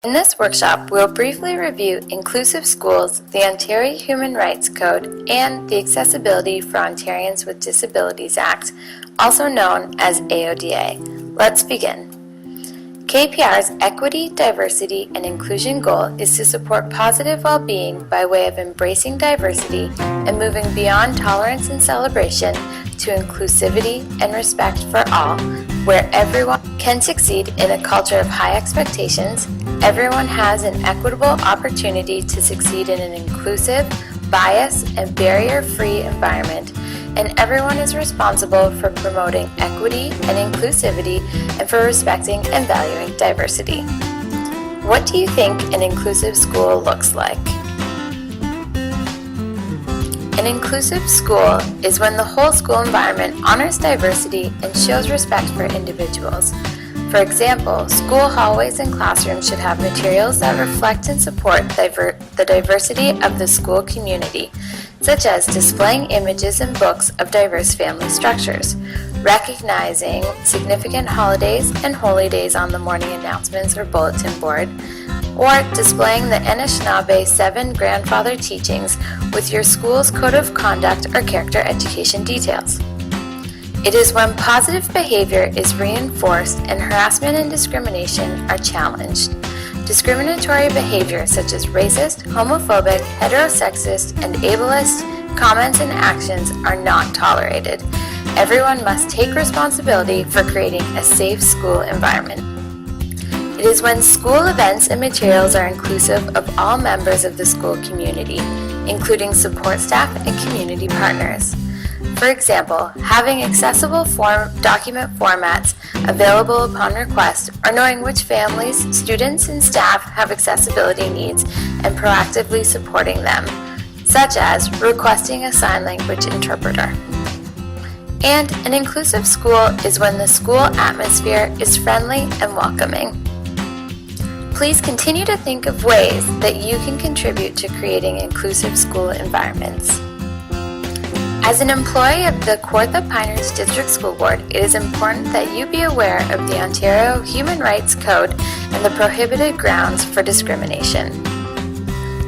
In this workshop, we'll briefly review Inclusive Schools, the Ontario Human Rights Code, and the Accessibility for Ontarians with Disabilities Act, also known as AODA. Let's begin. KPR's Equity, Diversity, and Inclusion goal is to support positive well-being by way of embracing diversity and moving beyond tolerance and celebration to inclusivity and respect for all, where everyone can succeed in a culture of high expectations. Everyone has an equitable opportunity to succeed in an inclusive, bias, and barrier-free environment, and everyone is responsible for promoting equity and inclusivity and for respecting and valuing diversity. What do you think an inclusive school looks like? An inclusive school is when the whole school environment honors diversity and shows respect for individuals. For example, school hallways and classrooms should have materials that reflect and support the diversity of the school community, such as displaying images and books of diverse family structures, recognizing significant holidays and holy days on the morning announcements or bulletin board, or displaying the Anishinaabe 7 grandfather teachings with your school's code of conduct or character education details. It is when positive behavior is reinforced and harassment and discrimination are challenged. Discriminatory behavior such as racist, homophobic, heterosexist, and ableist comments and actions are not tolerated. Everyone must take responsibility for creating a safe school environment. It is when school events and materials are inclusive of all members of the school community, including support staff and community partners. For example, having accessible document formats available upon request, or knowing which families, students, and staff have accessibility needs and proactively supporting them, such as requesting a sign language interpreter. And an inclusive school is when the school atmosphere is friendly and welcoming. Please continue to think of ways that you can contribute to creating inclusive school environments. As an employee of the Kawartha Pine Ridge District School Board, it is important that you be aware of the Ontario Human Rights Code and the prohibited grounds for discrimination.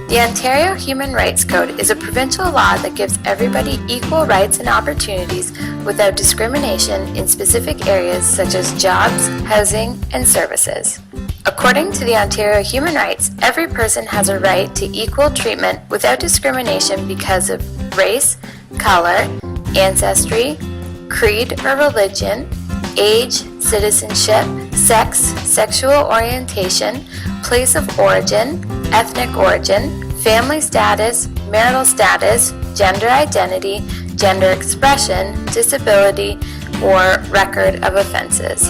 The Ontario Human Rights Code is a provincial law that gives everybody equal rights and opportunities without discrimination in specific areas such as jobs, housing, and services. According to the Ontario Human Rights, every person has a right to equal treatment without discrimination because of race, color, ancestry, creed or religion, age, citizenship, sex, sexual orientation, place of origin, ethnic origin, family status, marital status, gender identity, gender expression, disability, or record of offenses.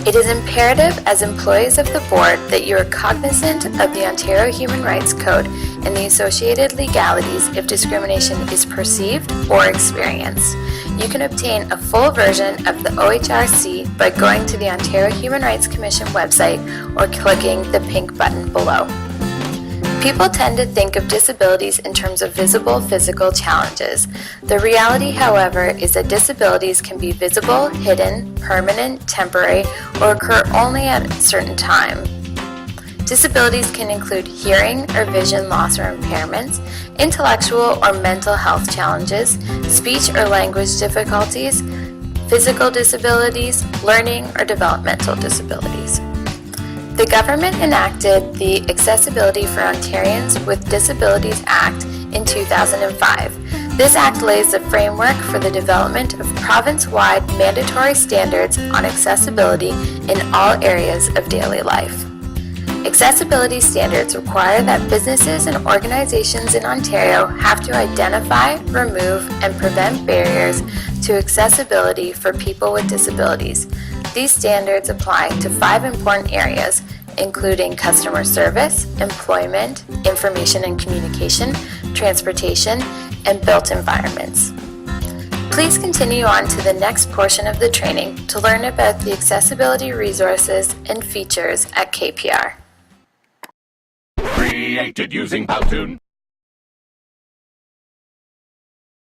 It is imperative as employees of the board that you are cognizant of the Ontario Human Rights Code and the associated legalities if discrimination is perceived or experienced. You can obtain a full version of the OHRC by going to the Ontario Human Rights Commission website or clicking the pink button below. People tend to think of disabilities in terms of visible physical challenges. The reality, however, is that disabilities can be visible, hidden, permanent, temporary, or occur only at a certain time. Disabilities can include hearing or vision loss or impairments, intellectual or mental health challenges, speech or language difficulties, physical disabilities, learning or developmental disabilities. The government enacted the Accessibility for Ontarians with Disabilities Act in 2005. This act lays the framework for the development of province-wide mandatory standards on accessibility in all areas of daily life. Accessibility standards require that businesses and organizations in Ontario have to identify, remove, and prevent barriers to accessibility for people with disabilities. These standards apply to 5 important areas, including customer service, employment, information and communication, transportation, and built environments. Please continue on to the next portion of the training to learn about the accessibility resources and features at KPR. Created using Powtoon.